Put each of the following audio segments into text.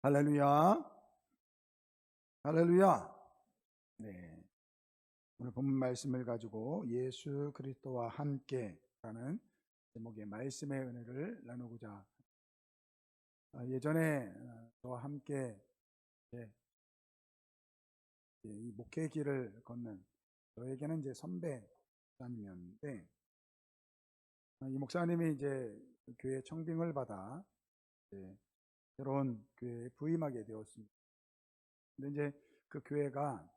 할렐루야. 할렐루야. 네. 오늘 본문 말씀을 가지고 예수 그리스도와 함께라는 제목의 말씀의 은혜를 나누고자 예전에 저와 함께 이 목회 길을 걷는 저에게는 이제 선배 목사님이었는데 이 목사님이 이제 교회 청빙을 받아 이제 새로운 교회에 부임하게 되었습니다. 근데 이제 그 교회가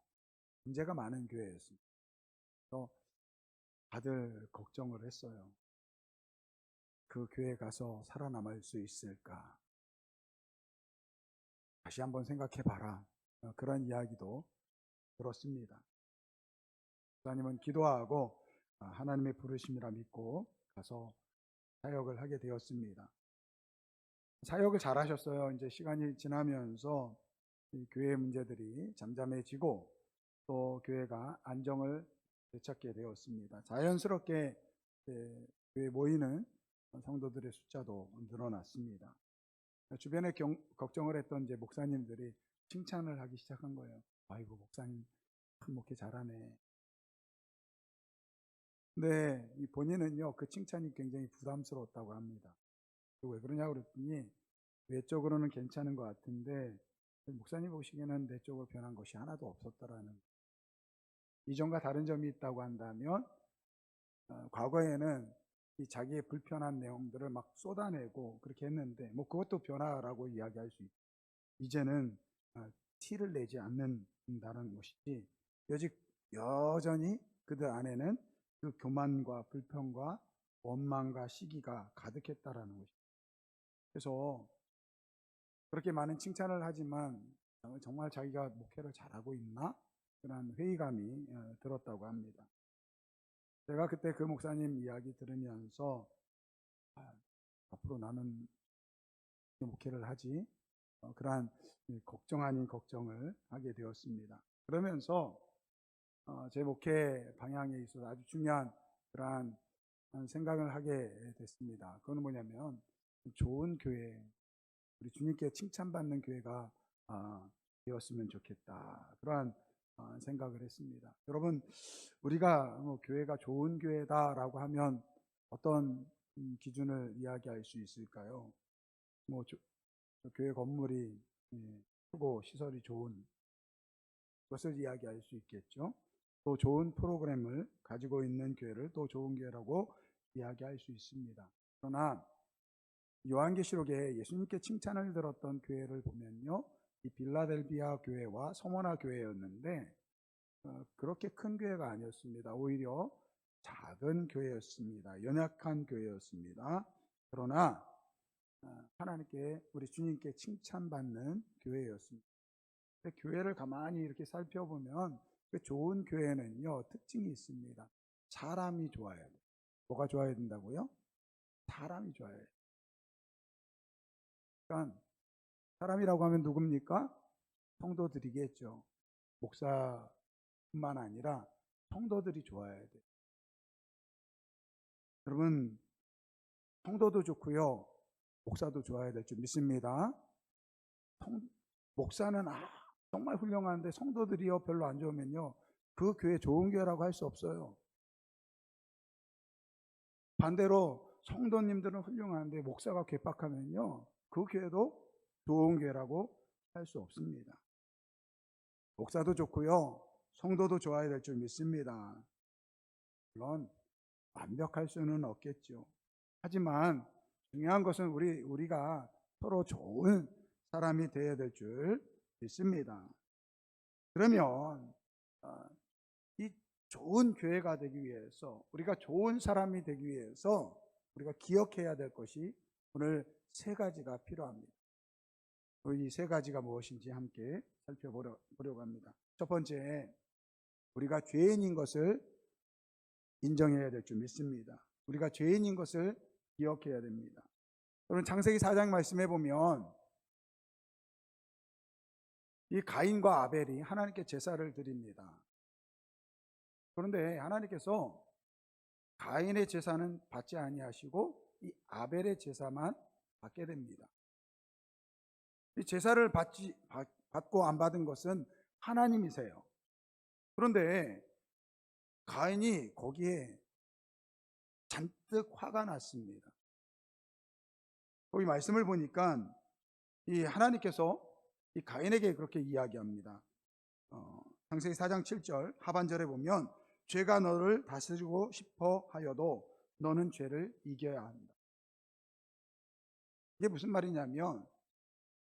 문제가 많은 교회였습니다. 그래서 다들 걱정을 했어요. 그 교회 가서 살아남을 수 있을까? 다시 한번 생각해 봐라. 그런 이야기도 들었습니다. 목사님은 기도하고 하나님의 부르심이라 믿고 가서 사역을 하게 되었습니다. 사역을 잘 하셨어요. 이제 시간이 지나면서 이 교회 문제들이 잠잠해지고 또 교회가 안정을 되찾게 되었습니다. 자연스럽게 교회 모이는 성도들의 숫자도 늘어났습니다. 주변에 걱정을 했던 이제 목사님들이 칭찬을 하기 시작한 거예요. 아이고, 목사님 참 목회 잘하네. 근데 이 본인은요, 그 칭찬이 굉장히 부담스러웠다고 합니다. 왜 그러냐고 그랬더니 외적으로는 괜찮은 것 같은데 목사님 보시기에는 내적으로 변한 것이 하나도 없었다라는, 이전과 다른 점이 있다고 한다면 과거에는 이 자기의 불편한 내용들을 막 쏟아내고 그렇게 했는데 뭐 그것도 변화라고 이야기할 수 있고, 이제는 티를 내지 않는다는 것이지 여전히 그들 안에는 그 교만과 불평과 원망과 시기가 가득했다라는 것입니다. 그래서 그렇게 많은 칭찬을 하지만 정말 자기가 목회를 잘하고 있나? 그런 회의감이 들었다고 합니다. 제가 그때 그 목사님 이야기 들으면서 앞으로 나는 목회를 하지? 그러한 걱정 아닌 걱정을 하게 되었습니다. 그러면서 제 목회 방향에 있어서 아주 중요한 그러한 생각을 하게 됐습니다. 그건 뭐냐면 좋은 교회, 우리 주님께 칭찬받는 교회가 되었으면 좋겠다. 그러한 생각을 했습니다. 여러분, 우리가 교회가 좋은 교회다라고 하면 어떤 기준을 이야기할 수 있을까요? 교회 건물이 크고 시설이 좋은 것을 이야기할 수 있겠죠. 또 좋은 프로그램을 가지고 있는 교회를 또 좋은 교회라고 이야기할 수 있습니다. 그러나 요한계시록에 예수님께 칭찬을 들었던 교회를 보면요, 이 빌라델비아 교회와 서머나 교회였는데 그렇게 큰 교회가 아니었습니다. 오히려 작은 교회였습니다. 연약한 교회였습니다. 그러나 하나님께, 우리 주님께 칭찬받는 교회였습니다. 교회를 가만히 이렇게 살펴보면 그 좋은 교회는요, 특징이 있습니다. 사람이 좋아야 돼요. 뭐가 좋아야 된다고요? 사람이 좋아야 돼요. 그러니까 사람이라고 하면 누굽니까? 성도들이겠죠. 목사뿐만 아니라 성도들이 좋아야 돼요. 여러분, 성도도 좋고요, 목사도 좋아야 될 줄 믿습니다. 목사는 정말 훌륭한데 성도들이요 별로 안 좋으면요, 그 교회 좋은 교회라고 할 수 없어요. 반대로 성도님들은 훌륭한데 목사가 괴팍하면요, 그 교회도 좋은 교회라고 할 수 없습니다. 목사도 좋고요, 성도도 좋아야 될 줄 믿습니다. 물론 완벽할 수는 없겠죠. 하지만 중요한 것은 우리가 서로 좋은 사람이 되어야 될 줄 믿습니다. 그러면 이 좋은 교회가 되기 위해서, 우리가 좋은 사람이 되기 위해서 우리가 기억해야 될 것이 오늘 세 가지가 필요합니다. 이 세 가지가 무엇인지 함께 살펴보려고 합니다. 첫 번째, 우리가 죄인인 것을 인정해야 될 줄 믿습니다. 우리가 죄인인 것을 기억해야 됩니다. 여러분, 창세기 4장 말씀해 보면 이 가인과 아벨이 하나님께 제사를 드립니다. 그런데 하나님께서 가인의 제사는 받지 아니하시고 이 아벨의 제사만 받게 됩니다. 이 제사를 받고 안 받은 것은 하나님이세요. 그런데 가인이 거기에 잔뜩 화가 났습니다. 거기 말씀을 보니까 이 하나님께서 이 가인에게 그렇게 이야기합니다. 창세기 4장 7절 하반절에 보면 죄가 너를 다스리고 싶어 하여도 너는 죄를 이겨야 한다. 이게 무슨 말이냐면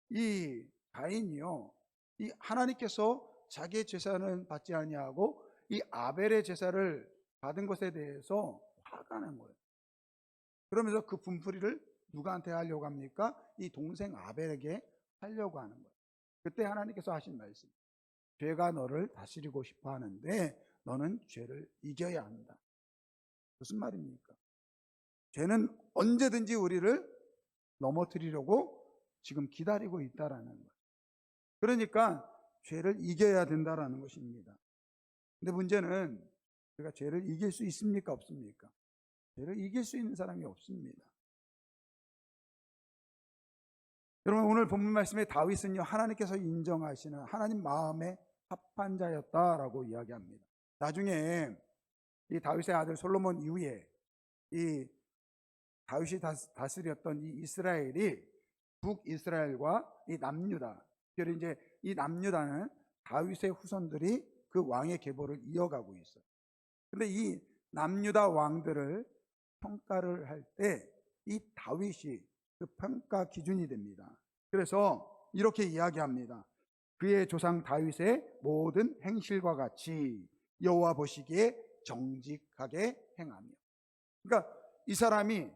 이 가인이요, 이 하나님께서 자기의 제사는 받지 아니하고 이 아벨의 제사를 받은 것에 대해서 화가 난 거예요. 그러면서 그 분풀이를 누구한테 하려고 합니까? 이 동생 아벨에게 하려고 하는 거예요. 그때 하나님께서 하신 말씀, 죄가 너를 다스리고 싶어 하는데 너는 죄를 이겨야 한다. 무슨 말입니까? 죄는 언제든지 우리를 넘어뜨리려고 지금 기다리고 있다라는 거예요. 그러니까 죄를 이겨야 된다라는 것입니다. 근데 문제는 우리가 죄를 이길 수 있습니까? 없습니까? 죄를 이길 수 있는 사람이 없습니다. 여러분, 오늘 본문 말씀에 다윗은요, 하나님께서 인정하시는 하나님 마음에 합한 자였다라고 이야기합니다. 나중에 이 다윗의 아들 솔로몬 이후에 이 다윗이 다스렸던 이 이스라엘이 북이스라엘과 이 남유다, 특별히 이제 이 남유다는 다윗의 후손들이 그 왕의 계보를 이어가고 있어요. 근데 이 남유다 왕들을 평가를 할 때 이 다윗이 그 평가 기준이 됩니다. 그래서 이렇게 이야기합니다. 그의 조상 다윗의 모든 행실과 같이 여호와 보시기에 정직하게 행하며. 그러니까 이 사람이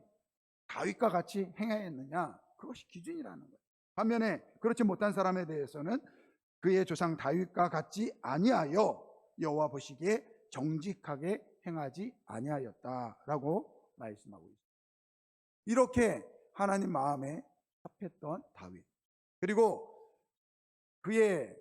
다윗과 같이 행하였느냐, 그것이 기준이라는 거예요. 반면에 그렇지 못한 사람에 대해서는 그의 조상 다윗과 같지 아니하여 여호와 보시기에 정직하게 행하지 아니하였다라고 말씀하고 있습니다. 이렇게 하나님 마음에 합했던 다윗, 그리고 그의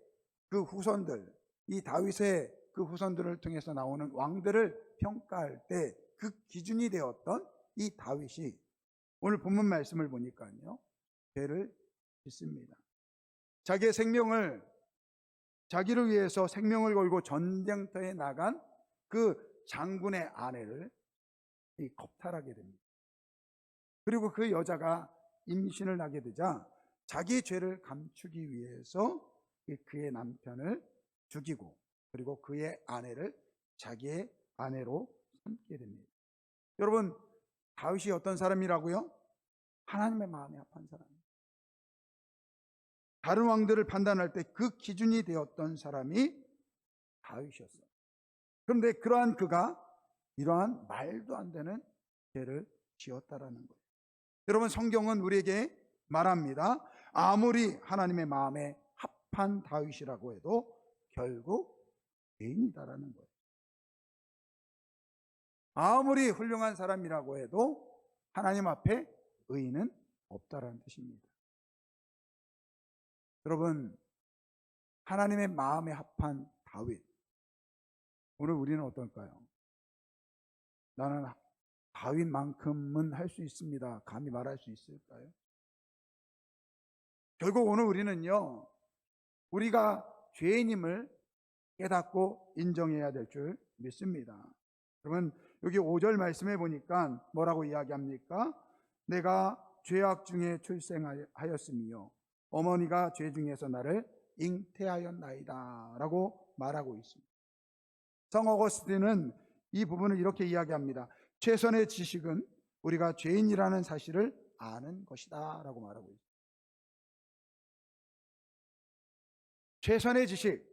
그 후손들, 이 다윗의 그 후손들을 통해서 나오는 왕들을 평가할 때 그 기준이 되었던 이 다윗이 오늘 본문 말씀을 보니까요, 죄를 짓습니다. 자기의 생명을, 자기를 위해서 생명을 걸고 전쟁터에 나간 그 장군의 아내를 겁탈하게 됩니다. 그리고 그 여자가 임신을 하게 되자 자기의 죄를 감추기 위해서 그의 남편을 죽이고, 그리고 그의 아내를 자기의 아내로 삼게 됩니다. 여러분, 다윗이 어떤 사람이라고요? 하나님의 마음에 합한 사람. 다른 왕들을 판단할 때 그 기준이 되었던 사람이 다윗이었어요. 그런데 그러한 그가 이러한 말도 안 되는 죄를 지었다라는 거예요. 여러분, 성경은 우리에게 말합니다. 아무리 하나님의 마음에 합한 다윗이라고 해도 결국 죄인이다라는 거예요. 아무리 훌륭한 사람이라고 해도 하나님 앞에 의인은 없다라는 뜻입니다. 여러분, 하나님의 마음에 합한 다윗, 오늘 우리는 어떨까요? 나는 다윗만큼은 할 수 있습니다, 감히 말할 수 있을까요? 결국 오늘 우리는요, 우리가 죄인임을 깨닫고 인정해야 될 줄 믿습니다. 그러면 여기 5절 말씀해 보니까 뭐라고 이야기합니까? 내가 죄악 중에 출생하였으며 어머니가 죄 중에서 나를 잉태하였나이다 라고 말하고 있습니다. 성 어거스틴은 이 부분을 이렇게 이야기합니다. 최선의 지식은 우리가 죄인이라는 사실을 아는 것이다 라고 말하고 있습니다. 최선의 지식,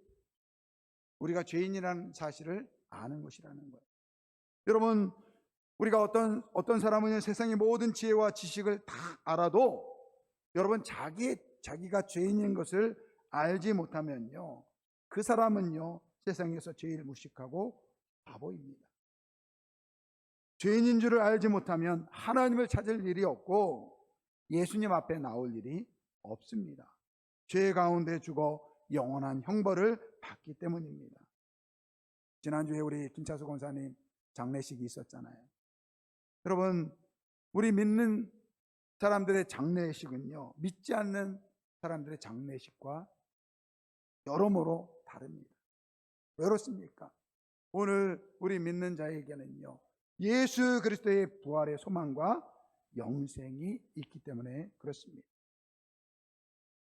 우리가 죄인이라는 사실을 아는 것이라는 거예요. 여러분, 우리가 어떤 사람은 세상의 모든 지혜와 지식을 다 알아도 여러분, 자기가 죄인인 것을 알지 못하면요, 그 사람은요 세상에서 제일 무식하고 바보입니다. 죄인인 줄을 알지 못하면 하나님을 찾을 일이 없고 예수님 앞에 나올 일이 없습니다. 죄 가운데 죽어 영원한 형벌을 받기 때문입니다. 지난주에 우리 김차수 권사님 장례식이 있었잖아요. 여러분, 우리 믿는 사람들의 장례식은요, 믿지 않는 사람들의 장례식과 여러모로 다릅니다. 왜 그렇습니까? 오늘 우리 믿는 자에게는요, 예수 그리스도의 부활의 소망과 영생이 있기 때문에 그렇습니다.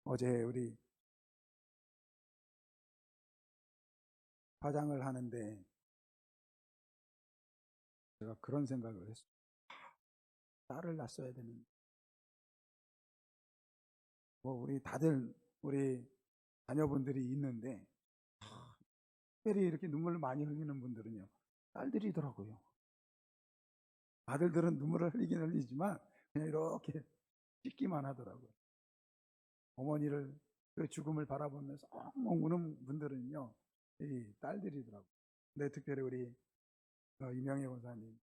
어제 우리 화장을 하는데 제가 그런 생각을 했어요. 딸을 낳았어야 되는데, 우리 다들 우리 자녀분들이 있는데 특별히 이렇게 눈물을 많이 흘리는 분들은요, 딸들이더라고요. 아들들은 눈물을 흘리긴 흘리지만 그냥 이렇게 씻기만 하더라고요. 어머니를 그 죽음을 바라보면서 엉엉 우는 분들은요, 이 딸들이더라고요. 근데 특별히 우리 이명희 권사님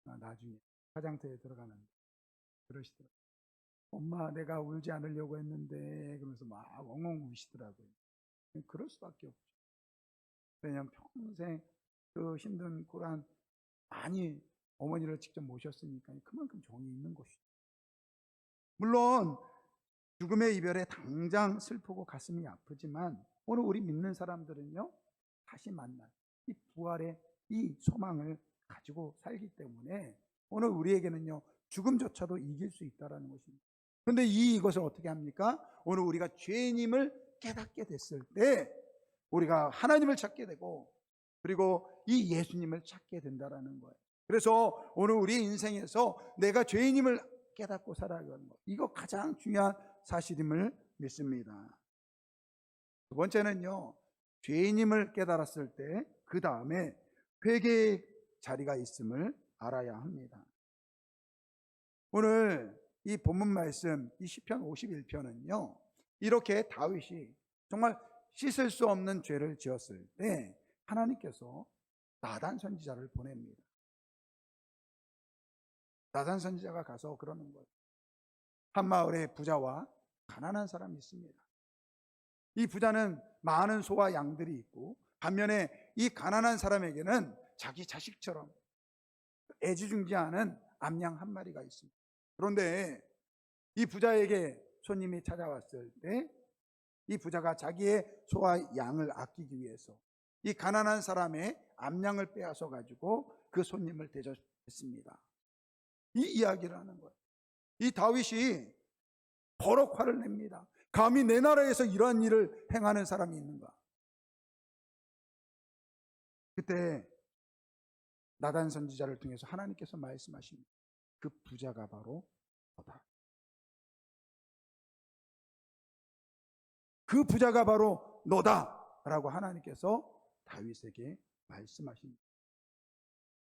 나중에 화장터에 들어가는데 그러시더라고요. 엄마, 내가 울지 않으려고 했는데, 그러면서 막 엉엉 우시더라고요. 그럴 수밖에 없죠. 왜냐하면 평생 그 힘든 고난 많이 어머니를 직접 모셨으니까 그만큼 정이 있는 것이죠. 물론 죽음의 이별에 당장 슬프고 가슴이 아프지만 오늘 우리 믿는 사람들은요, 다시 만날 이 부활의 이 소망을 가지고 살기 때문에 오늘 우리에게는요, 죽음조차도 이길 수 있다는 것입니다. 그런데 이것을 어떻게 합니까? 오늘 우리가 죄인임을 깨닫게 됐을 때 우리가 하나님을 찾게 되고, 그리고 이 예수님을 찾게 된다는 거예요. 그래서 오늘 우리 인생에서 내가 죄인임을 깨닫고 살아가는 것, 이거 가장 중요한 사실임을 믿습니다. 두 번째는요, 죄인임을 깨달았을 때 그 다음에 회개의 자리가 있음을 알아야 합니다. 오늘 이 본문 말씀, 이 시편 51편은요, 이렇게 다윗이 정말 씻을 수 없는 죄를 지었을 때 하나님께서 나단 선지자를 보냅니다. 나단 선지자가 가서 그러는 거예요. 한 마을에 부자와 가난한 사람이 있습니다. 이 부자는 많은 소와 양들이 있고, 반면에 이 가난한 사람에게는 자기 자식처럼 애지중지하는 암양 한 마리가 있습니다. 그런데 이 부자에게 손님이 찾아왔을 때 이 부자가 자기의 소와 양을 아끼기 위해서 이 가난한 사람의 암양을 빼앗아 가지고 그 손님을 대접했습니다. 이 이야기를 하는 거예요. 이 다윗이 버럭 화를 냅니다. 감히 내 나라에서 이러한 일을 행하는 사람이 있는가? 그때 나단 선지자를 통해서 하나님께서 말씀하십니다. 그 부자가 바로 너다. 그 부자가 바로 너다 라고 하나님께서 다윗에게 말씀하십니다.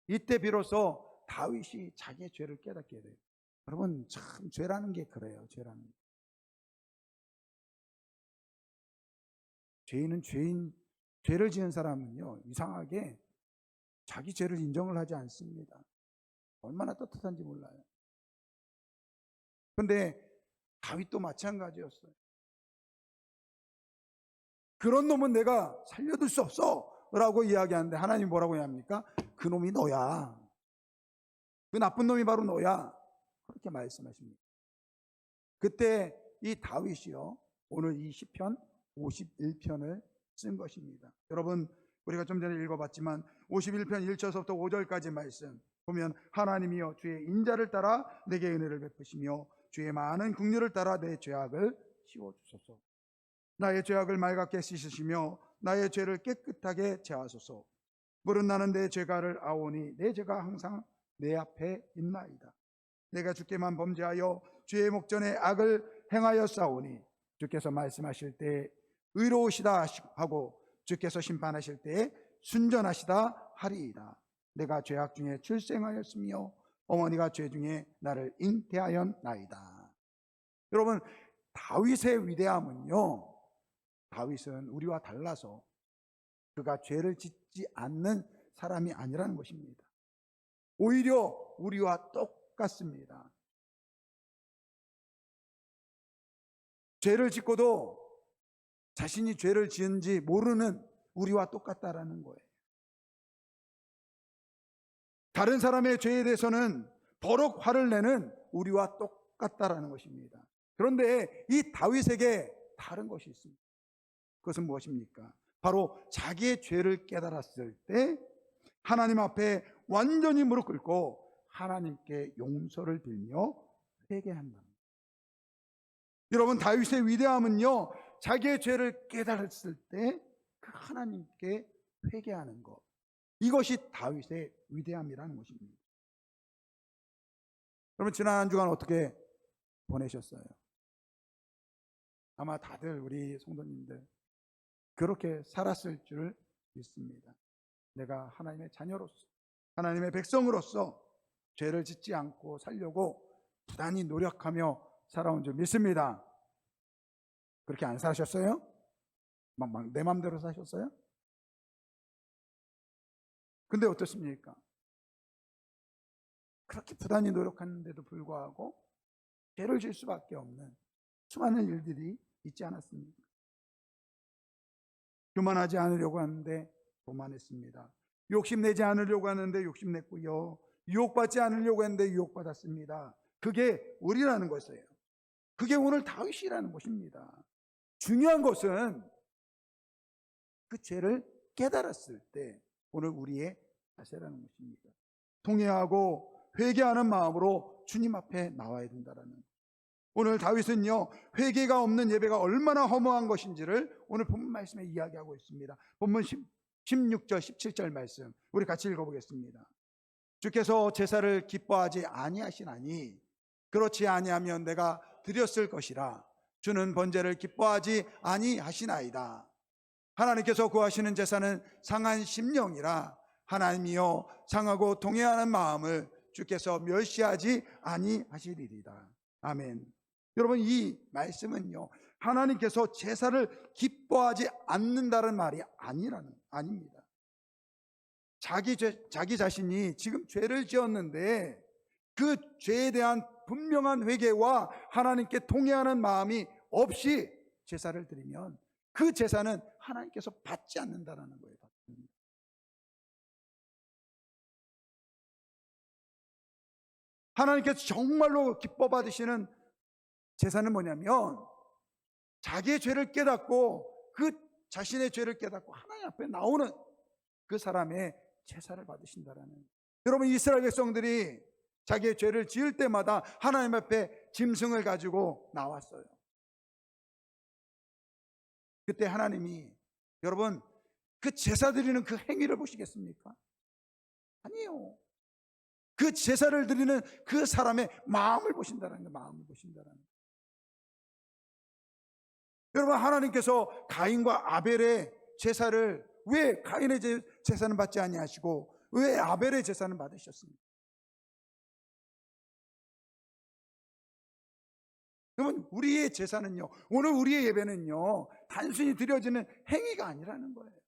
이때 비로소 다윗이 자기의 죄를 깨닫게 돼요. 여러분, 참 죄라는 게 그래요. 죄라는 게. 죄를 지은 사람은요, 이상하게 자기 죄를 인정을 하지 않습니다. 얼마나 떳떳한지 몰라요. 그런데 다윗도 마찬가지였어요. 그런 놈은 내가 살려둘 수 없어 라고 이야기하는데 하나님 뭐라고 합니까? 그 놈이 너야. 그 나쁜 놈이 바로 너야. 그렇게 말씀하십니다. 그때 이 다윗이요, 오늘 이 시편 51편을 쓴 것입니다. 여러분, 우리가 좀 전에 읽어봤지만 51편 1절부터 5절까지 말씀 보면, 하나님이여 주의 인자를 따라 내게 은혜를 베푸시며 주의 많은 긍휼을 따라 내 죄악을 씌워주소서. 나의 죄악을 맑게 씻으시며 나의 죄를 깨끗하게 제하소서. 물은 나는 내 죄가를 아오니 내 죄가 항상 내 앞에 있나이다. 내가 주께만 범죄하여 주의 목전에 악을 행하여 싸우니 주께서 말씀하실 때 의로우시다 하고 주께서 심판하실 때 순전하시다 하리이다. 내가 죄악 중에 출생하였으며 어머니가 죄 중에 나를 잉태하였나이다. 여러분, 다윗의 위대함은요, 다윗은 우리와 달라서 그가 죄를 짓지 않는 사람이 아니라는 것입니다. 오히려 우리와 똑같습니다. 죄를 짓고도 자신이 죄를 지은지 모르는 우리와 똑같다라는 거예요. 다른 사람의 죄에 대해서는 버럭 화를 내는 우리와 똑같다라는 것입니다. 그런데 이 다윗에게 다른 것이 있습니다. 그것은 무엇입니까? 바로 자기의 죄를 깨달았을 때 하나님 앞에 완전히 무릎 꿇고 하나님께 용서를 빌며 회개한다. 여러분, 다윗의 위대함은요, 자기의 죄를 깨달았을 때 그 하나님께 회개하는 것, 이것이 다윗의 위대함이라는 것입니다. 여러분, 지난 한 주간 어떻게 보내셨어요? 아마 다들 우리 성도님들 그렇게 살았을 줄 믿습니다. 내가 하나님의 자녀로서, 하나님의 백성으로서 죄를 짓지 않고 살려고 부단히 노력하며 살아온 줄 믿습니다. 그렇게 안 사셨어요? 막 내 맘대로 사셨어요? 근데 어떻습니까? 그렇게 부단히 노력하는데도 불구하고 죄를 질 수밖에 없는 수많은 일들이 있지 않았습니까? 교만하지 않으려고 하는데 교만했습니다. 욕심내지 않으려고 하는데 욕심냈고요, 유혹받지 않으려고 했는데 유혹받았습니다. 그게 우리라는 것이에요. 그게 오늘 다윗이라는 것입니다. 중요한 것은 그 죄를 깨달았을 때 오늘 우리의 자세라는 것입니다. 통회하고 회개하는 마음으로 주님 앞에 나와야 된다는 것. 오늘 다윗은요, 회개가 없는 예배가 얼마나 허무한 것인지를 오늘 본문 말씀에 이야기하고 있습니다. 본문 16절 17절 말씀 우리 같이 읽어보겠습니다. 주께서 제사를 기뻐하지 아니하시나니 그렇지 아니하면 내가 드렸을 것이라. 주는 번제를 기뻐하지 아니하시나이다. 하나님께서 구하시는 제사는 상한 심령이라. 하나님이여 상하고 통회하는 마음을 주께서 멸시하지 아니하시리이다. 아멘. 여러분, 이 말씀은요, 하나님께서 제사를 기뻐하지 않는다는 말이 아닙니다. 자기 자신이 지금 죄를 지었는데 그 죄에 대한 분명한 회개와 하나님께 통회하는 마음이 없이 제사를 드리면 그 제사는 하나님께서 받지 않는다는 거예요. 하나님께서 정말로 기뻐 받으시는 제사는 뭐냐면 자기의 죄를 깨닫고 그 자신의 죄를 깨닫고 하나님 앞에 나오는 그 사람의 제사를 받으신다라는 거예요. 여러분, 이스라엘 백성들이 자기의 죄를 지을 때마다 하나님 앞에 짐승을 가지고 나왔어요. 그때 하나님이, 여러분, 그 제사 드리는 그 행위를 보시겠습니까? 아니에요. 그 제사를 드리는 그 사람의 마음을 보신다는 거예요. 마음을 보신다는 거예요. 여러분, 하나님께서 가인과 아벨의 제사를, 왜 가인의 제사는 받지 아니하시고 왜 아벨의 제사는 받으셨습니까? 그러면 우리의 제사는요, 오늘 우리의 예배는요, 단순히 드려지는 행위가 아니라는 거예요.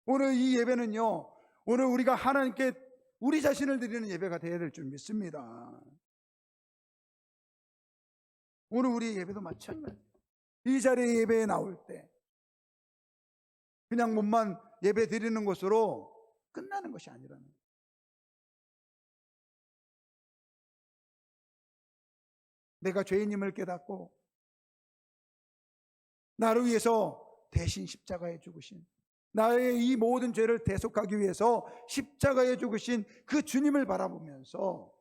오늘 이 예배는요, 오늘 우리가 하나님께 우리 자신을 드리는 예배가 되어야 될 줄 믿습니다. 오늘 우리의 예배도 마찬가지예요. 이 자리에 예배에 나올 때 그냥 몸만 예배 드리는 것으로 끝나는 것이 아니라는 거예요. 내가 죄인임을 깨닫고 나를 위해서 대신 십자가에 죽으신, 나의 이 모든 죄를 대속하기 위해서 십자가에 죽으신 그 주님을 바라보면서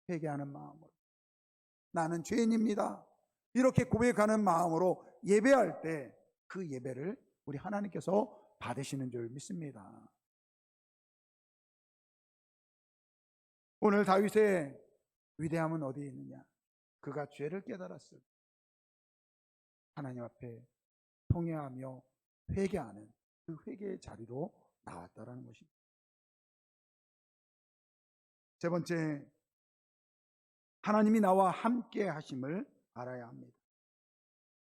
회개하는 마음으로, 나는 죄인입니다, 이렇게 고백하는 마음으로 예배할 때 그 예배를 우리 하나님께서 받으시는 줄 믿습니다. 오늘 다윗의 위대함은 어디에 있느냐? 그가 죄를 깨달았을 때 하나님 앞에 통회하며 회개하는 그 회개의 자리로 나왔다라는 것입니다. 세 번째, 하나님이 나와 함께 하심을 알아야 합니다.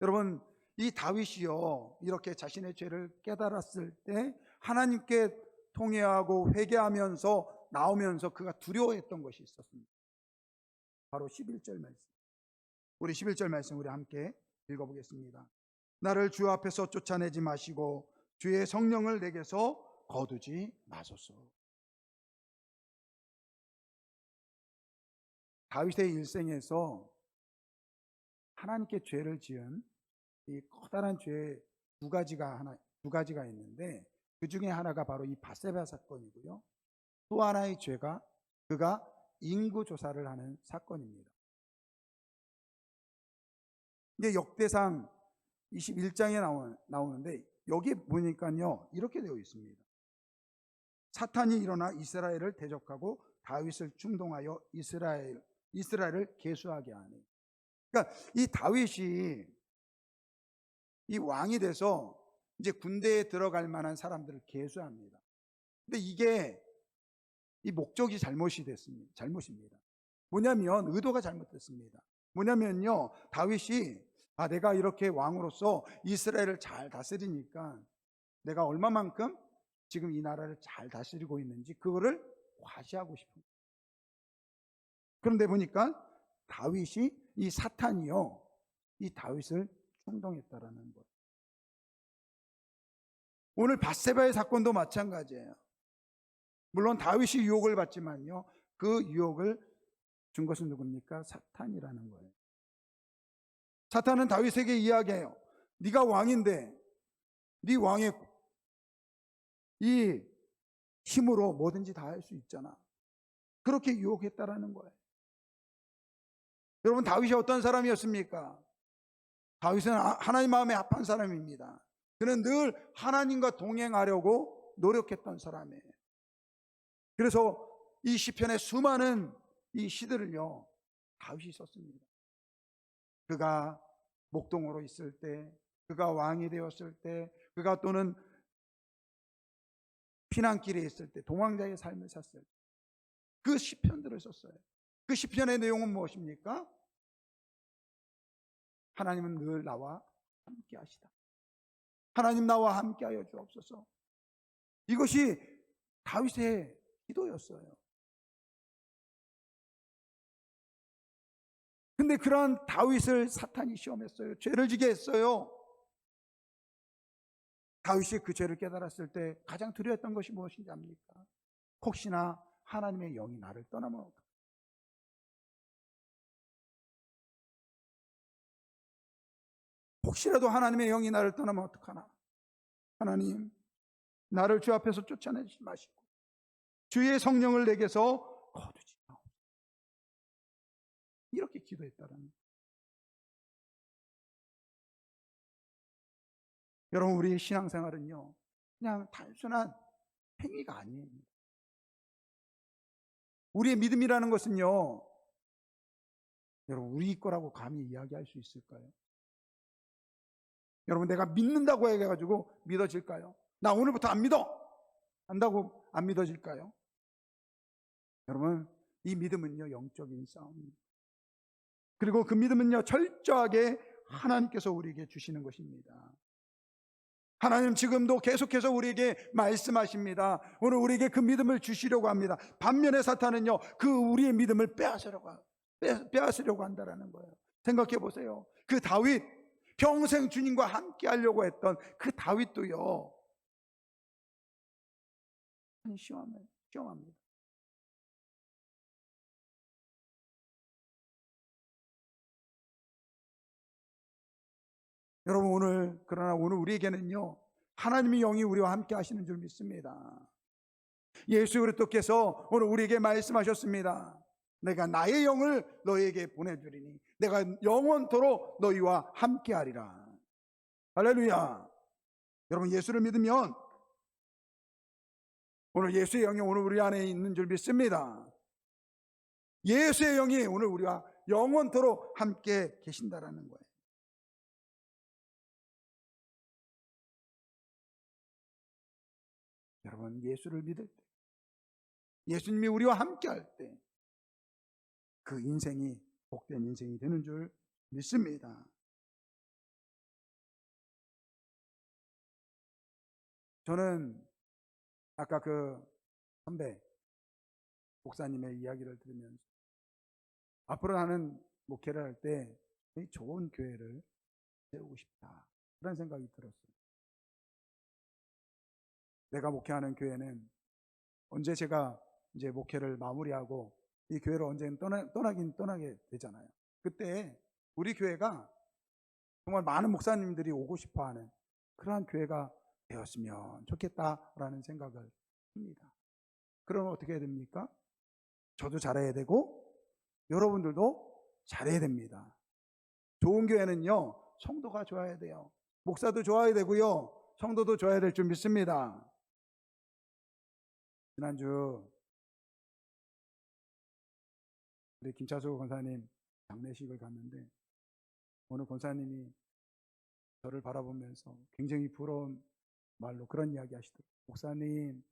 여러분, 이 다윗이요, 이렇게 자신의 죄를 깨달았을 때 하나님께 통회하고 회개하면서 나오면서 그가 두려워했던 것이 있었습니다. 바로 11절 말씀. 우리 11절 말씀 우리 함께 읽어보겠습니다. 나를 주 앞에서 쫓아내지 마시고 주의 성령을 내게서 거두지 마소서. 다윗의 일생에서 하나님께 죄를 지은 이 커다란 죄 두 가지가 있는데, 그 중에 하나가 바로 이 밧세바 사건이고요. 또 하나의 죄가 그가 인구 조사를 하는 사건입니다. 이게 역대상 21장에 나오는데, 여기 보니까요 이렇게 되어 있습니다. 사탄이 일어나 이스라엘을 대적하고 다윗을 충동하여 이스라엘을 계수하게 하네. 그러니까 이 다윗이 이 왕이 돼서 이제 군대에 들어갈 만한 사람들을 계수합니다. 근데 이게 이 목적이 잘못입니다. 뭐냐면 의도가 잘못됐습니다. 뭐냐면요, 다윗이 내가 이렇게 왕으로서 이스라엘을 잘 다스리니까 내가 얼마만큼 지금 이 나라를 잘 다스리고 있는지 그거를 과시하고 싶은 거예요. 그런데 보니까 다윗이 이 사탄이요, 이 다윗을 충동했다라는 거예요. 오늘 밧세바의 사건도 마찬가지예요. 물론 다윗이 유혹을 받지만요, 그 유혹을 준 것은 누굽니까? 사탄이라는 거예요. 사탄은 다윗에게 이야기해요. 네가 왕인데 네 왕의 이 힘으로 뭐든지 다 할 수 있잖아. 그렇게 유혹했다라는 거예요. 여러분, 다윗이 어떤 사람이었습니까? 다윗은 하나님 마음에 합한 사람입니다. 그는 늘 하나님과 동행하려고 노력했던 사람이에요. 그래서 이 시편의 수많은 이 시들을요 다윗이 썼습니다. 그가 목동으로 있을 때, 그가 왕이 되었을 때, 그가 또는 피난길에 있을 때, 동왕자의 삶을 샀을 때 그 시편들을 썼어요. 그 시편의 내용은 무엇입니까? 하나님은 늘 나와 함께 하시다. 하나님 나와 함께 하여 주옵소서. 이것이 다윗의 기도였어요. 근데 그러한 다윗을 사탄이 시험했어요. 죄를 지게 했어요. 다윗이 그 죄를 깨달았을 때 가장 두려웠던 것이 무엇인지 압니까? 혹시나 하나님의 영이 나를 떠나면 어떡하나? 혹시라도 하나님의 영이 나를 떠나면 어떡하나? 하나님, 나를 주 앞에서 쫓아내지 마시고 주의 성령을 내게서 거두지 마옵소서. 이렇게 기도했다라는 거예요. 여러분, 우리의 신앙생활은요 그냥 단순한 행위가 아니에요. 우리의 믿음이라는 것은요, 여러분, 우리 거라고 감히 이야기할 수 있을까요? 여러분, 내가 믿는다고 해가지고 믿어질까요? 나 오늘부터 안 믿어! 한다고 안 믿어질까요? 여러분, 이 믿음은요 영적인 싸움입니다. 그리고 그 믿음은요 철저하게 하나님께서 우리에게 주시는 것입니다. 하나님 지금도 계속해서 우리에게 말씀하십니다. 오늘 우리에게 그 믿음을 주시려고 합니다. 반면에 사탄은요 그 우리의 믿음을 빼앗으려고 한다는 거예요. 생각해 보세요. 그 다윗, 평생 주님과 함께 하려고 했던 그 다윗도요 시험합니다. 여러분, 그러나 오늘 우리에게는요 하나님의 영이 우리와 함께 하시는 줄 믿습니다. 예수 그리스도께서 오늘 우리에게 말씀하셨습니다. 내가 나의 영을 너에게 보내주리니 내가 영원토록 너희와 함께하리라. 할렐루야. 여러분, 예수를 믿으면 오늘 예수의 영이 오늘 우리 안에 있는 줄 믿습니다. 예수의 영이 오늘 우리와 영원토록 함께 계신다라는 거예요. 여러분, 예수를 믿을 때, 예수님이 우리와 함께 할 때 그 인생이 복된 인생이 되는 줄 믿습니다. 저는 아까 그 선배 목사님의 이야기를 들으면서 앞으로 나는 목회를 할 때 좋은 교회를 세우고 싶다, 그런 생각이 들었어요. 내가 목회하는 교회는 언제 제가 이제 목회를 마무리하고 이 교회를 언젠 떠나게 되잖아요. 그때 우리 교회가 정말 많은 목사님들이 오고 싶어하는 그러한 교회가 되었으면 좋겠다라는 생각을 합니다. 그러면 어떻게 해야 됩니까? 저도 잘해야 되고 여러분들도 잘해야 됩니다. 좋은 교회는요, 성도가 좋아야 돼요. 목사도 좋아야 되고요, 성도도 좋아야 될 줄 믿습니다. 지난주 우리 김차수 권사님 장례식을 갔는데 오늘 권사님이 저를 바라보면서 굉장히 부러운 말로 그런 이야기 하시더라고요.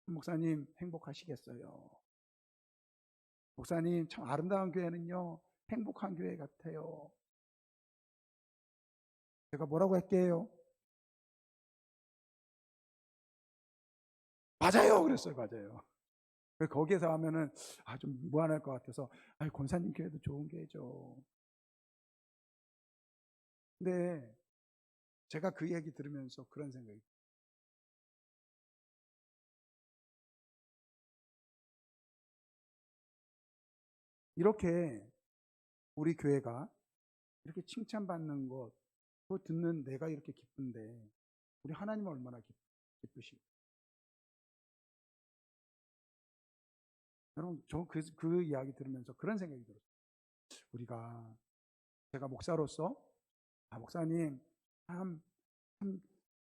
목사님 행복하시겠어요? 목사님 참 아름다운 교회는요, 행복한 교회 같아요. 제가 뭐라고 할게요? 맞아요! 그랬어요. 맞아요. 거기에서 하면은 좀 무안할 것 같아서 권사님 교회도 좋은 교회죠. 근데 제가 그 얘기 들으면서 그런 생각이, 이렇게 우리 교회가 이렇게 칭찬받는 것, 그거 듣는 내가 이렇게 기쁜데 우리 하나님은 얼마나 기쁘실까? 여러분, 저 그 이야기 들으면서 그런 생각이 들었어요. 제가 목사로서 목사님 참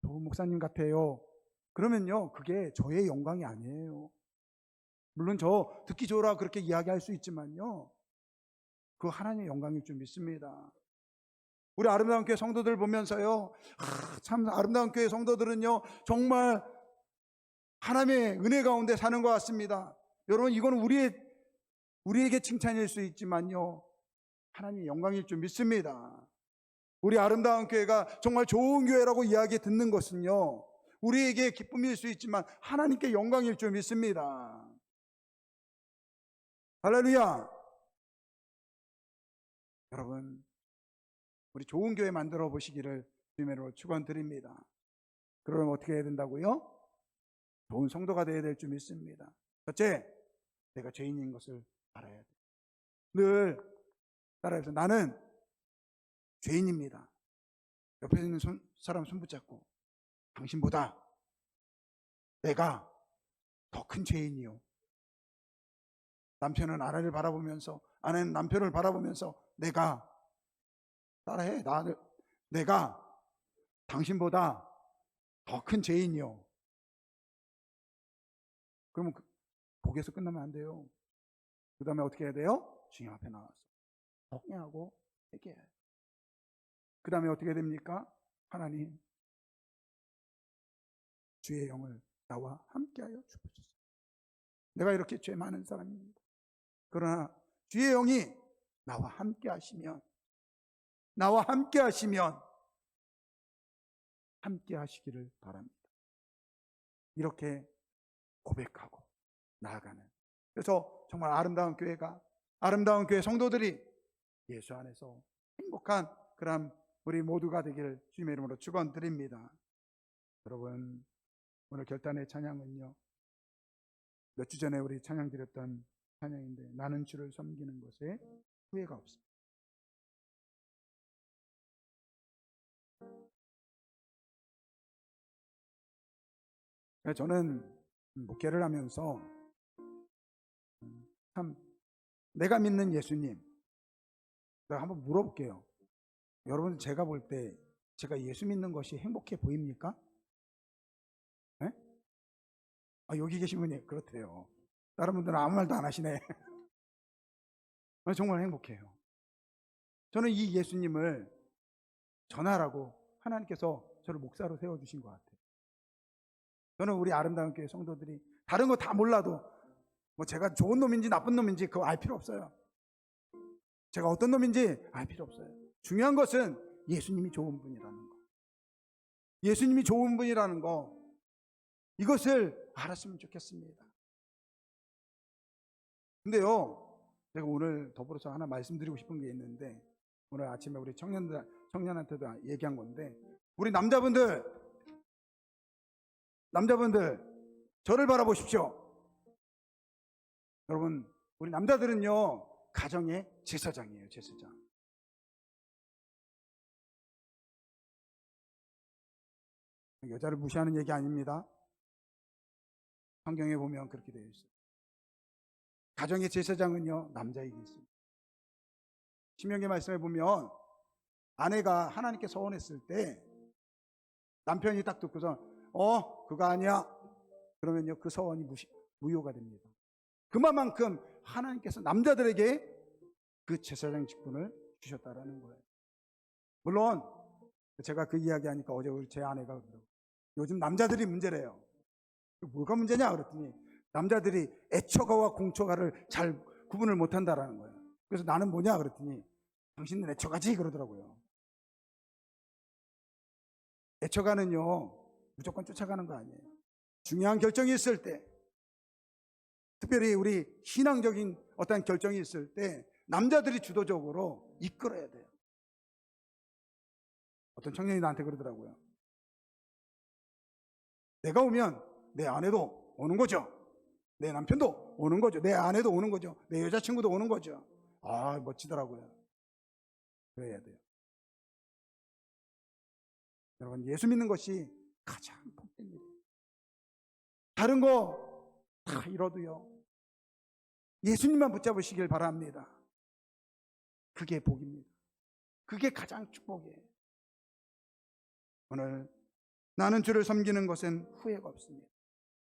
좋은 목사님 같아요. 그러면요, 그게 저의 영광이 아니에요. 물론 저 듣기 좋으라 그렇게 이야기할 수 있지만요, 그 하나님의 영광일 줄 믿습니다. 우리 아름다운 교회 성도들 보면서요, 참 아름다운 교회 성도들은요, 정말 하나님의 은혜 가운데 사는 것 같습니다. 여러분, 이거는 우리에게 칭찬일 수 있지만요, 하나님의 영광일 줄 믿습니다. 우리 아름다운 교회가 정말 좋은 교회라고 이야기 듣는 것은요, 우리에게 기쁨일 수 있지만 하나님께 영광일 줄 믿습니다. 할렐루야. 여러분, 우리 좋은 교회 만들어 보시기를 주님으로 축원드립니다. 그러면 어떻게 해야 된다고요? 좋은 성도가 되어야 될 줄 믿습니다. 첫째, 내가 죄인인 것을 알아야 돼. 늘 따라해서 나는 죄인입니다. 옆에 있는 사람 손 붙잡고, 당신보다 내가 더 큰 죄인이요. 남편은 아내를 바라보면서, 아내는 남편을 바라보면서 내가 따라해. 내가 당신보다 더 큰 죄인이요. 그러면 거기에서 끝나면 안 돼요. 그 다음에 어떻게 해야 돼요? 주님 앞에 나와서 복례하고 회개해요. 그 다음에 어떻게 됩니까? 하나님, 주의 영을 나와 함께하여 주옵소서. 내가 이렇게 죄 많은 사람입니다. 그러나 주의 영이 나와 함께하시면 함께 하시기를 바랍니다. 이렇게 고백하고 나아가는, 그래서 정말 아름다운 교회 성도들이 예수 안에서 행복한 그런 우리 모두가 되기를 주님의 이름으로 축원드립니다. 여러분, 오늘 결단의 찬양은요, 몇 주 전에 우리 찬양 드렸던 찬양인데, 나는 주를 섬기는 것에 후회가 없습니다. 저는 목회를 하면서 참 내가 믿는 예수님, 내가 한번 물어볼게요. 여러분, 제가 볼 때 제가 예수 믿는 것이 행복해 보입니까? 네? 여기 계신 분이 그렇대요. 다른 분들은 아무 말도 안 하시네. 정말 행복해요. 저는 이 예수님을 전하라고 하나님께서 저를 목사로 세워주신 것 같아요. 저는 우리 아름다운 교회 성도들이 다른 거 다 몰라도 제가 좋은 놈인지 나쁜 놈인지 그거 알 필요 없어요. 제가 어떤 놈인지 알 필요 없어요. 중요한 것은 예수님이 좋은 분이라는 거, 예수님이 좋은 분이라는 거, 이것을 알았으면 좋겠습니다. 근데요, 제가 오늘 더불어서 하나 말씀드리고 싶은 게 있는데, 오늘 아침에 우리 청년한테도 얘기한 건데, 우리 남자분들 저를 바라보십시오. 여러분, 우리 남자들은요, 가정의 제사장이에요, 제사장. 여자를 무시하는 얘기 아닙니다. 성경에 보면 그렇게 되어 있어요. 가정의 제사장은요, 남자에게 있습니다. 신명기 말씀에 보면 아내가 하나님께 서원했을 때 남편이 딱 듣고서 그거 아니야, 그러면요 그 서원이 무효가 됩니다. 그만큼 하나님께서 남자들에게 그 제사장 직분을 주셨다라는 거예요. 물론 제가 그 이야기 하니까 어제 제 아내가 요즘 남자들이 문제래요. 뭐가 문제냐 그랬더니 남자들이 애처가와 공처가를 잘 구분을 못한다라는 거예요. 그래서 나는 뭐냐 그랬더니 당신은 애처가지 그러더라고요. 애처가는요 무조건 쫓아가는 거 아니에요. 중요한 결정이 있을 때, 특별히 우리 신앙적인 어떤 결정이 있을 때 남자들이 주도적으로 이끌어야 돼요. 어떤 청년이 나한테 그러더라고요. 내가 오면 내 아내도 오는 거죠. 내 남편도 오는 거죠. 내 아내도 오는 거죠. 내 여자친구도 오는 거죠. 아, 멋지더라고요. 그래야 돼요. 여러분, 예수 믿는 것이 가장 복된 일이에요. 다른 거 다 잃어도요, 예수님만 붙잡으시길 바랍니다. 그게 복입니다. 그게 가장 축복이에요. 오늘 나는 주를 섬기는 것엔 후회가 없습니다.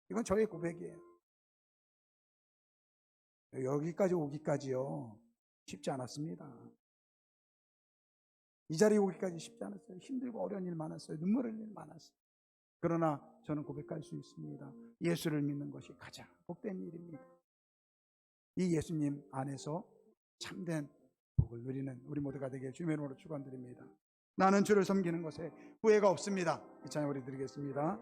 이건 저의 고백이에요. 여기까지 오기까지요 쉽지 않았습니다. 이 자리에 오기까지 쉽지 않았어요. 힘들고 어려운 일 많았어요. 눈물 흘릴 일 많았어요. 그러나 저는 고백할 수 있습니다. 예수를 믿는 것이 가장 복된 일입니다. 이 예수님 안에서 참된 복을 누리는 우리 모두가 되게 주님의 이름으로 축원드립니다. 나는 주를 섬기는 것에 후회가 없습니다. 이 찬양 우리 드리겠습니다.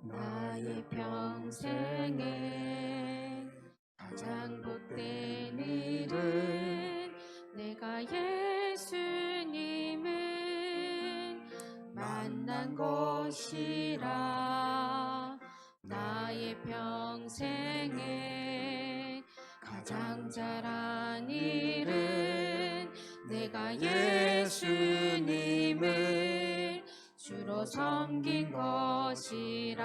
나의 평생에 가장 복된 일은 내가 예수님을 만난 것이라. 나의 평생에 가장 잘한 일은 내가 예수님을 주로 섬긴 것이라.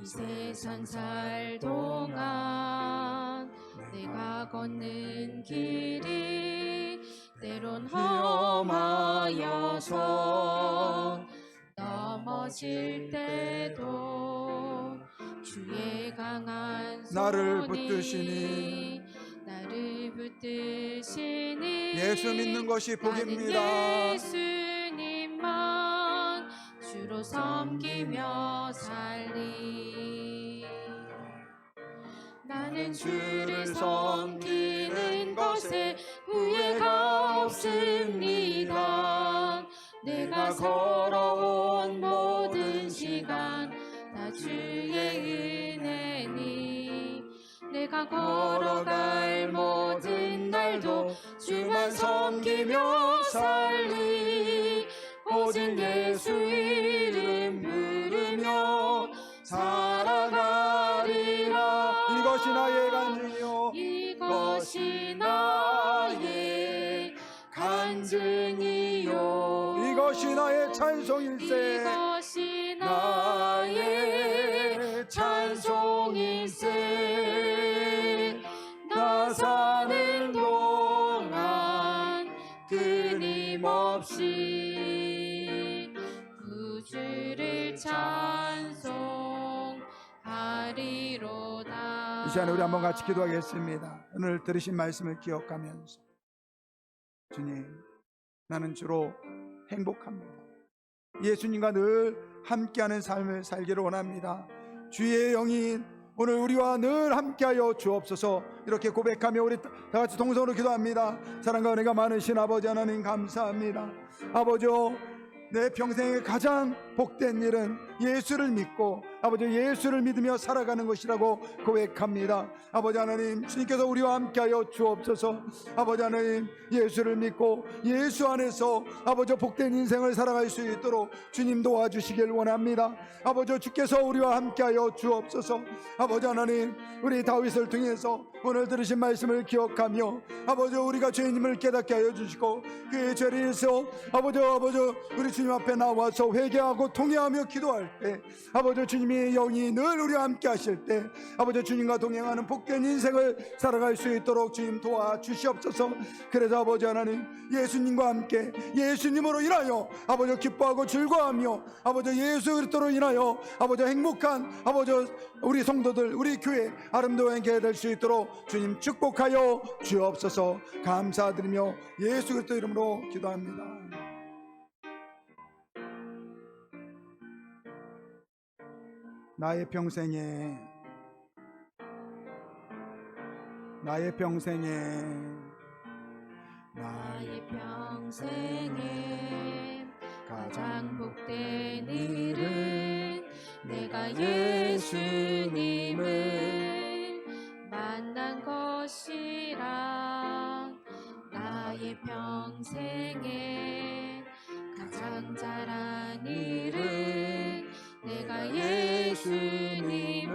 이 세상 살 동안 내가 걷는 길이 때론 험하여서 넘어질 때도 주의 강한 나를 손이 붙드시니 예수 믿는 것이 복입니다. 나는 예수님만 주로 섬기며 살리. 나는 주를 섬기는 것에 후회가 없습니다. 내가 걸어온 모든 시간 다 주의 은혜니, 내가 걸어갈 모든 날도 주만 섬기며 살리. 오직 예수 이름 부르며 살아가리라. 이것이 나의 간증이요, 이것이 나의 간증이요, 이것이 나의 찬송일세, 이것이 나의 찬송일세. 나 사는 동안 끊임없이 구주를 찬송하리로다. 이 시간에 우리 한번 같이 기도하겠습니다. 오늘 들으신 말씀을 기억하면서, 주님, 나는 주로 행복합니다. 예수님과 늘 함께하는 삶을 살기를 원합니다. 주의 영이 오늘 우리와 늘 함께하여 주옵소서. 이렇게 고백하며 우리 다 같이 동성으로 기도합니다. 사랑과 은혜가 많으신 아버지 하나님 감사합니다. 아버지요, 내 평생에 가장 복된 일은 예수를 믿고 아버지 예수를 믿으며 살아가는 것이라고 고백합니다. 아버지 하나님, 주님께서 우리와 함께하여 주옵소서. 아버지 하나님, 예수를 믿고 예수 안에서 아버지 복된 인생을 살아갈 수 있도록 주님 도와주시길 원합니다. 아버지, 주께서 우리와 함께하여 주옵소서. 아버지 하나님, 우리 다윗을 통해서 오늘 들으신 말씀을 기억하며 아버지 우리가 죄인임을 깨닫게 하여 주시고 그의 죄를 위해서 아버지 우리 주님 앞에 나와서 회개하고 통회하며 기도할 때 아버지 주님의 영이 늘 우리와 함께 하실 때 아버지 주님과 동행하는 복된 인생을 살아갈 수 있도록 주님 도와주시옵소서. 그래서 아버지 하나님, 예수님과 함께 예수님으로 인하여 아버지 기뻐하고 즐거워하며 아버지 예수 그리스도로 인하여 아버지 행복한 아버지 우리 성도들, 우리 교회 아름다운 행복이 될 수 있도록 주님 축복하여 주옵소서. 감사드리며 예수 그리스도 이름으로 기도합니다. 나의 평생에 나의 평생에 가장 복된 일은 내가 예수님을 만난 것이라. 나의 평생에 가장 잘한 일은 내가 예수님을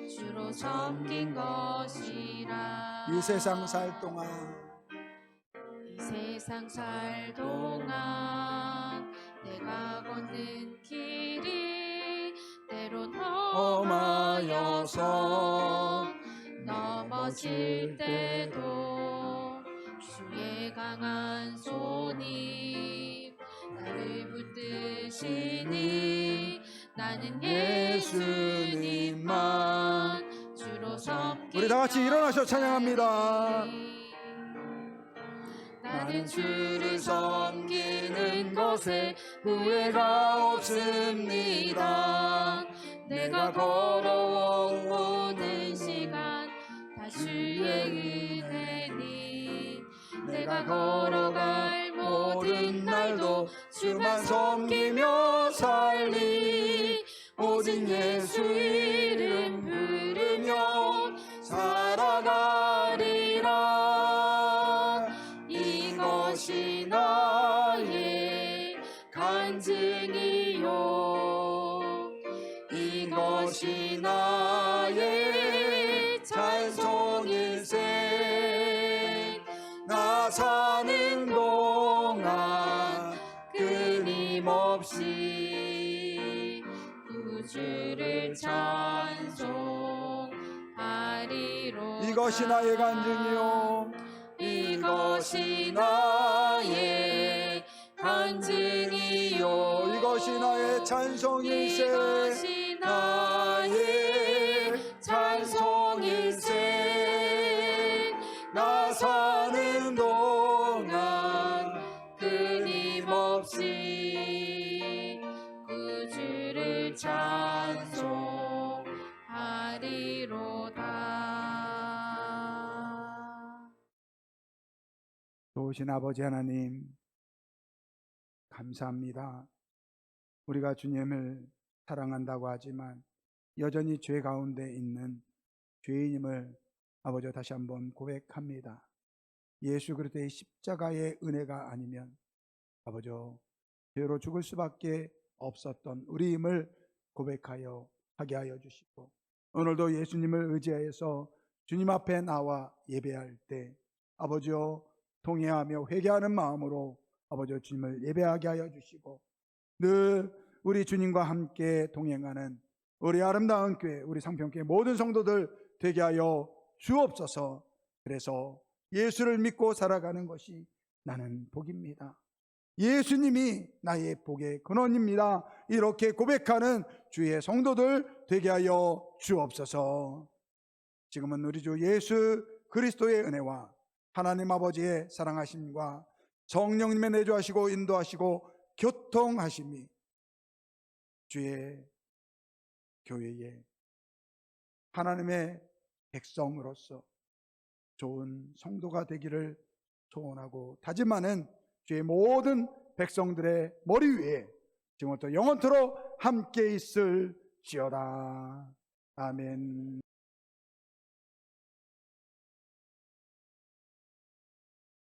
주로 섬긴 것이라. 이 세상 살 동안 이 세상 살 동안 내가 걷는 길이 때론 험하여서 넘어질 때도 주의 강한 손이 나를 붙드시니 나는 예수님만 주로 섬기며 우리 다 같이 일어나셔 찬양합니다. 나는 주를 섬기는 것에 후회가 없습니다. 내가 걸어오는 시간 다 주의 은혜니 내가 걸어갈 모든 날도 주만 섬기며 살리. 오직 예수 이름 부르며 살아가리라. 이것이 나의 간증이요 이것이 나의 찬송일세. 나 사는 동안 끊임없이 구주를 찬송하리로다. 이것이 나의 간증이요 이것이 나의 간증이요 이것이 나의 찬송일세. 이것이 나의 찬송일세. 나 사는 동안 끊임없이 구주를 찬송하리로다. 좋으신 아버지 하나님, 감사합니다. 우리가 주님을 사랑한다고 하지만 여전히 죄 가운데 있는 죄인임을 아버지 다시 한번 고백합니다. 예수 그리스도의 십자가의 은혜가 아니면 아버지 죄로 죽을 수밖에 없었던 우리임을 고백하여 하게 하여 주시고, 오늘도 예수님을 의지하여서 주님 앞에 나와 예배할 때 아버지여 통회하며 회개하는 마음으로 아버지 주님을 예배하게 하여 주시고, 늘 우리 주님과 함께 동행하는 우리 아름다운 교회, 우리 상평교회 모든 성도들 되게 하여 주옵소서. 그래서 예수를 믿고 살아가는 것이 나는 복입니다. 예수님이 나의 복의 근원입니다. 이렇게 고백하는 주의 성도들 되게 하여 주옵소서. 지금은 우리 주 예수 그리스도의 은혜와 하나님 아버지의 사랑하심과 성령님의 내주하시고 인도하시고 교통하심이 주의 교회에 하나님의 백성으로서 좋은 성도가 되기를 소원하고 다짐하는 주의 모든 백성들의 머리 위에 지금부터 영원토록 함께 있을지어다. 아멘.